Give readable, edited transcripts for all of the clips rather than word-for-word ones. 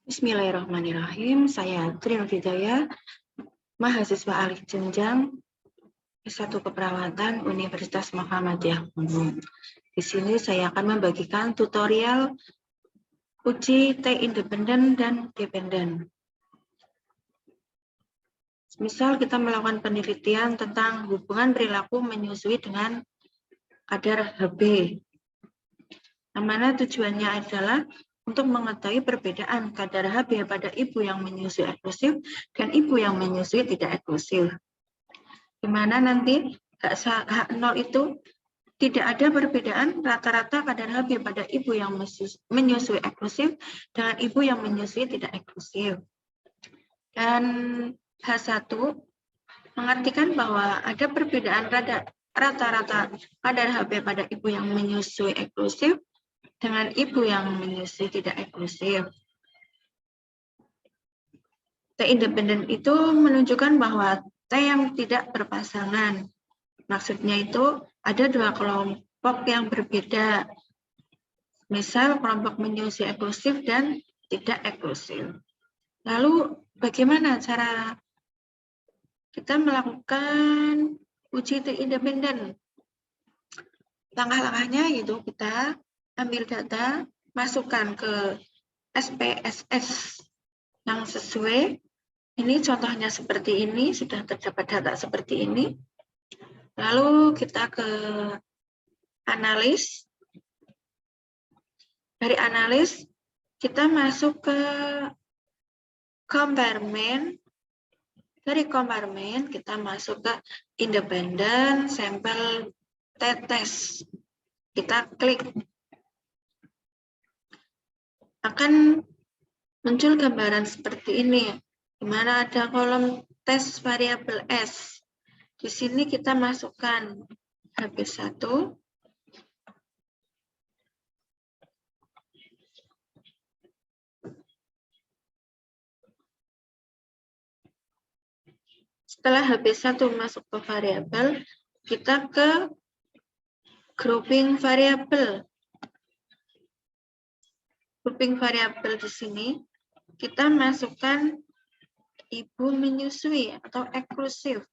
Bismillahirrahmanirrahim. Saya Trin Vidaya, mahasiswa alih jenjang S1 Keperawatan Universitas Muhammadiyah Bandung. Di sini saya akan membagikan tutorial uji T independen dan dependen. Misal kita melakukan penelitian tentang hubungan perilaku menyusui dengan kadar Hb. Yang mana tujuannya adalah untuk mengetahui perbedaan kadar Hb pada ibu yang menyusui eksklusif dan ibu yang menyusui tidak eksklusif. Di mana nanti H0 itu tidak ada perbedaan rata-rata kadar Hb pada ibu yang menyusui eksklusif dengan ibu yang menyusui tidak eksklusif. Dan H1 mengartikan bahwa ada perbedaan rata-rata kadar Hb pada ibu yang menyusui eksklusif dengan ibu yang menyusui tidak eksklusif. T independen itu menunjukkan bahwa T yang tidak berpasangan. Maksudnya itu ada dua kelompok yang berbeda. Misal kelompok menyusui eksklusif dan tidak eksklusif. Lalu bagaimana cara kita melakukan uji T independen? Langkah-langkahnya yaitu kita ambil data, masukkan ke SPSS yang sesuai. Ini contohnya seperti ini, sudah terdapat data seperti ini. Lalu kita ke analis. Dari analis, kita masuk ke komparmen. Dari komparmen, kita masuk ke independen sampel t-test. Kita klik. Akan muncul gambaran seperti ini, di mana ada kolom tes variabel S. Di sini kita masukkan Hb1, setelah Hb1 masuk ke variabel, kita ke grouping variabel. Grouping variabel di sini, kita masukkan ibu menyusui atau eksklusif.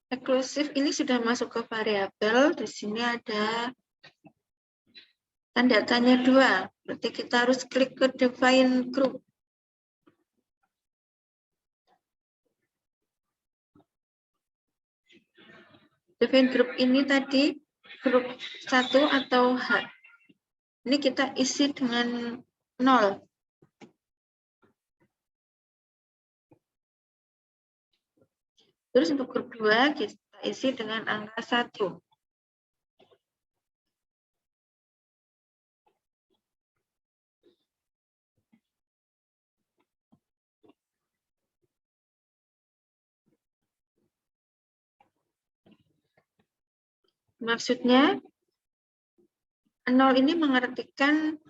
Eksklusif ini sudah masuk ke variabel, di sini ada tanda tanya 2, berarti kita harus klik ke define group. Define group ini tadi grup 1 atau H. Ini kita isi dengan 0. Terus untuk grup 2 kita isi dengan angka 1. Maksudnya 0 ini mengartikan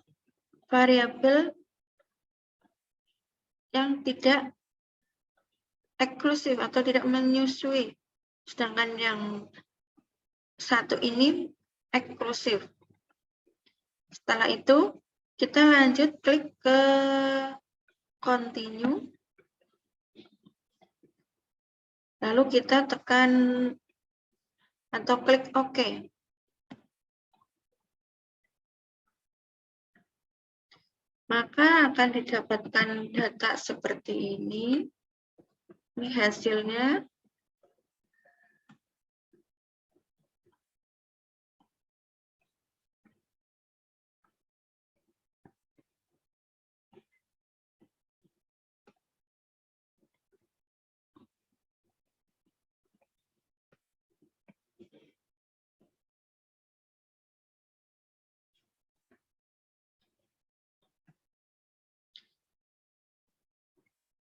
variabel yang tidak eksklusif atau tidak menyusui. Sedangkan yang 1 ini eksklusif. Setelah itu kita lanjut klik ke continue. Lalu kita tekan atau klik OK. Maka akan didapatkan data seperti ini. Ini hasilnya.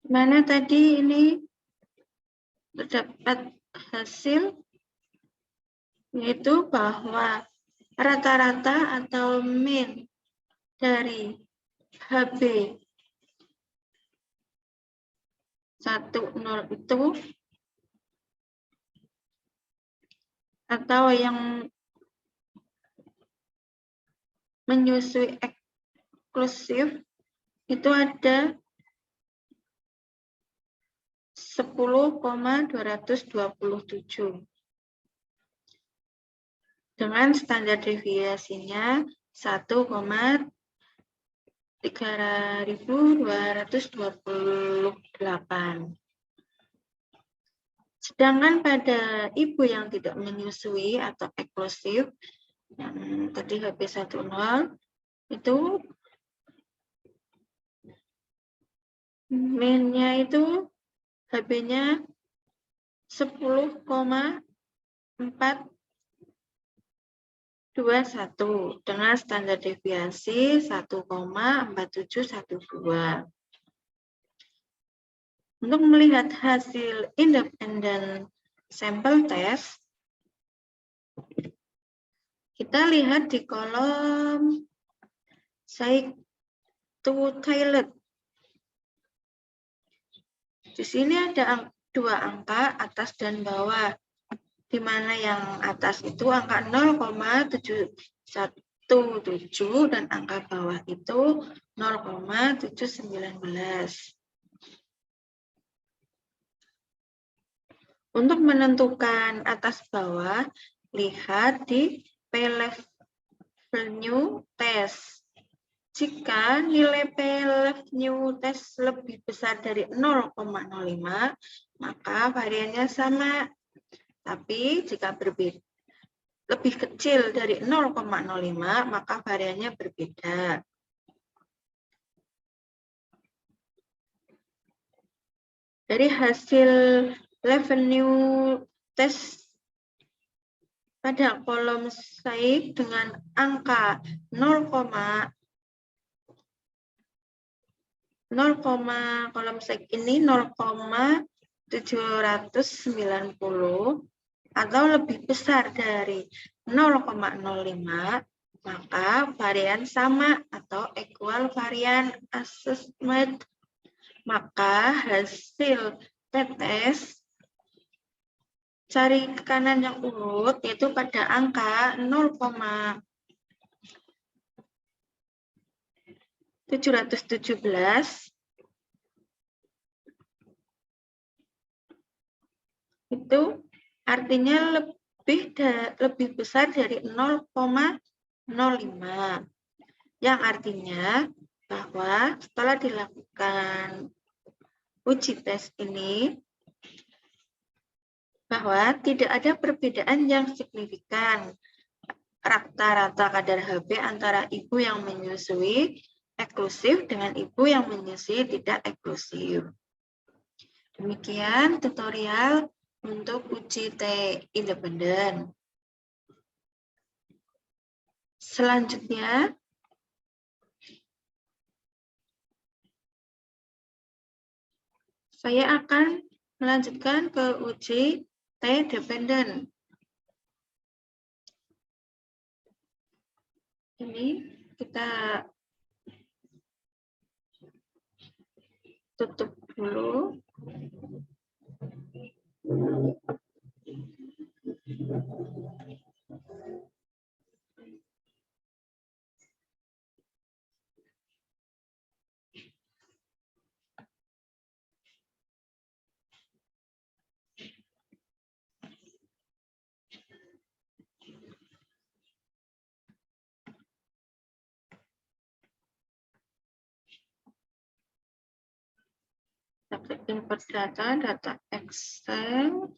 Mana tadi ini terdapat hasil, yaitu bahwa rata-rata atau mean dari Hb 10 itu atau yang menyusui eksklusif itu ada 10,227 dengan standar deviasinya 1,3228. Sedangkan pada ibu yang tidak menyusui atau eksklusif, yang tadi HB10, itu min-nya itu HB-nya 10,421 dengan standar deviasi 1,4712. Untuk melihat hasil independen sampel test, kita lihat di kolom Saik-Tootailet. Di sini ada dua angka atas dan bawah, di mana yang atas itu angka 0,717 dan angka bawah itu 0,719. Untuk menentukan atas bawah, lihat di P-level new test. Jika nilai P-level new test lebih besar dari 0,05, maka variannya sama. Tapi jika lebih kecil dari 0,05, maka variannya berbeda. Dari hasil revenue test pada kolom Saik dengan angka 0, kolom Saik ini 0,790 atau lebih besar dari 0,05, maka varian sama atau equal varian assessment. Maka hasil tes cari ke kanan yang urut yaitu pada angka 0,717 itu artinya lebih besar dari 0,05, yang artinya bahwa setelah dilakukan uji tes ini, bahwa tidak ada perbedaan yang signifikan rata-rata kadar HB antara ibu yang menyusui eksklusif dengan ibu yang menyusui tidak eksklusif. Demikian tutorial untuk uji T independen. Selanjutnya, saya akan melanjutkan ke uji T dependen. Ini kita tutup dulu. Import data Excel.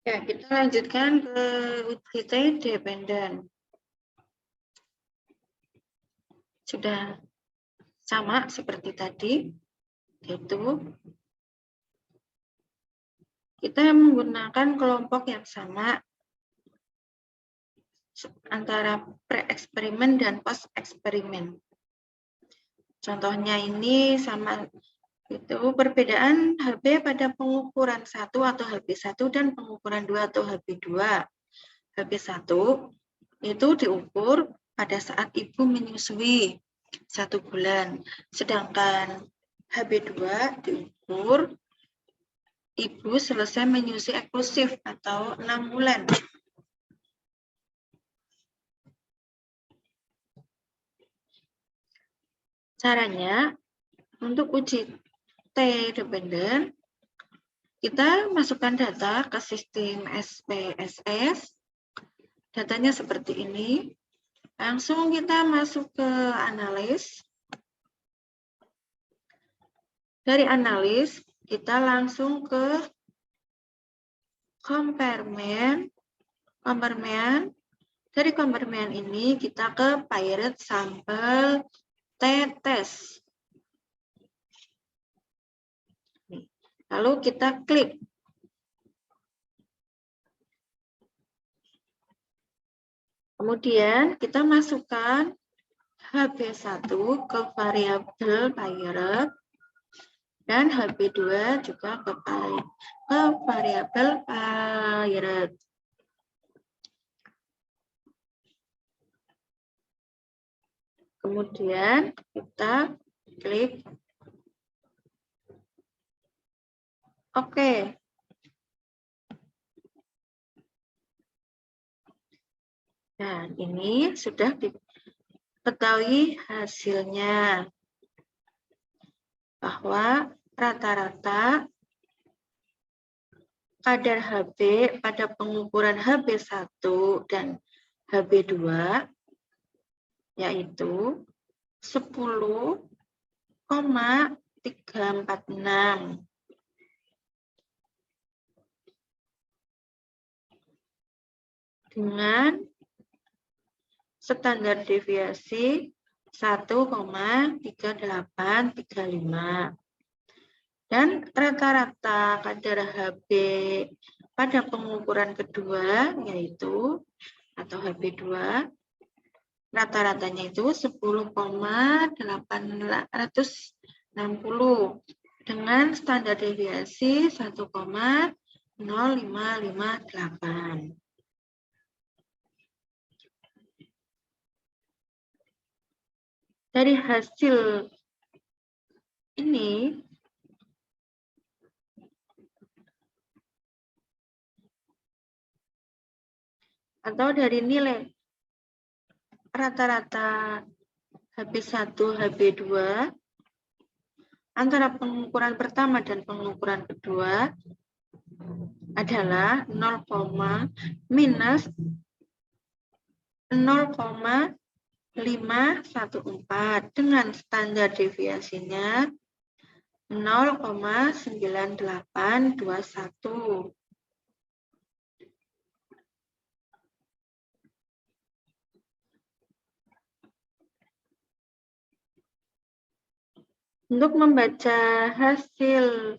Ya, kita lanjutkan ke uji T dependen. Sudah sama seperti tadi, yaitu kita menggunakan kelompok yang sama antara pre-eksperimen dan post-eksperimen. Contohnya ini sama itu perbedaan HB pada pengukuran 1 atau HB1 dan pengukuran 2 atau HB2. HB1 itu diukur pada saat ibu menyusui 1 bulan, sedangkan HB2 diukur ibu selesai menyusui eksklusif atau 6 bulan. Caranya, untuk uji T dependen, kita masukkan data ke sistem SPSS. Datanya seperti ini. Langsung kita masuk ke analis. Dari analis, kita langsung ke komparmen. Dari komparmen ini kita ke pirate sampel T-test. Lalu kita klik. Kemudian kita masukkan HB1 ke variabel pirate dan HB2 juga ke variabel pirate. Kemudian kita klik OK. Nah, ini sudah diketahui hasilnya bahwa rata-rata kadar HB pada pengukuran HB1 dan HB2 yaitu 10,346 dengan standar deviasi 1,3835 dan rata-rata kadar HB pada pengukuran kedua yaitu atau HB2 rata-ratanya itu 10,860 dengan standar deviasi 1,0558. Dari hasil ini, atau dari nilai rata-rata HB1, HB2, antara pengukuran pertama dan pengukuran kedua adalah 0,514 dengan standar deviasinya 0,9821. Untuk membaca hasil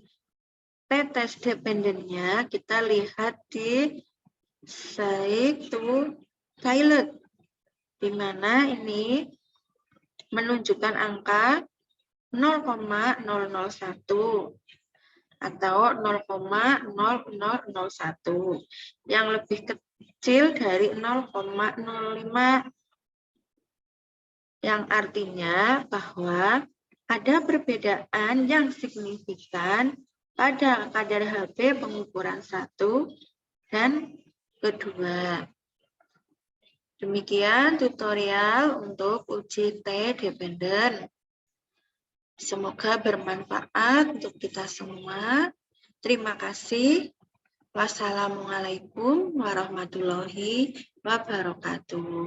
T-test dependennya, kita lihat di site to pilot, di mana ini menunjukkan angka 0,001 atau 0,0001 yang lebih kecil dari 0,05 yang artinya bahwa ada perbedaan yang signifikan pada kadar HB pengukuran 1 dan kedua. Demikian tutorial untuk uji T dependen. Semoga bermanfaat untuk kita semua. Terima kasih. Wassalamualaikum warahmatullahi wabarakatuh.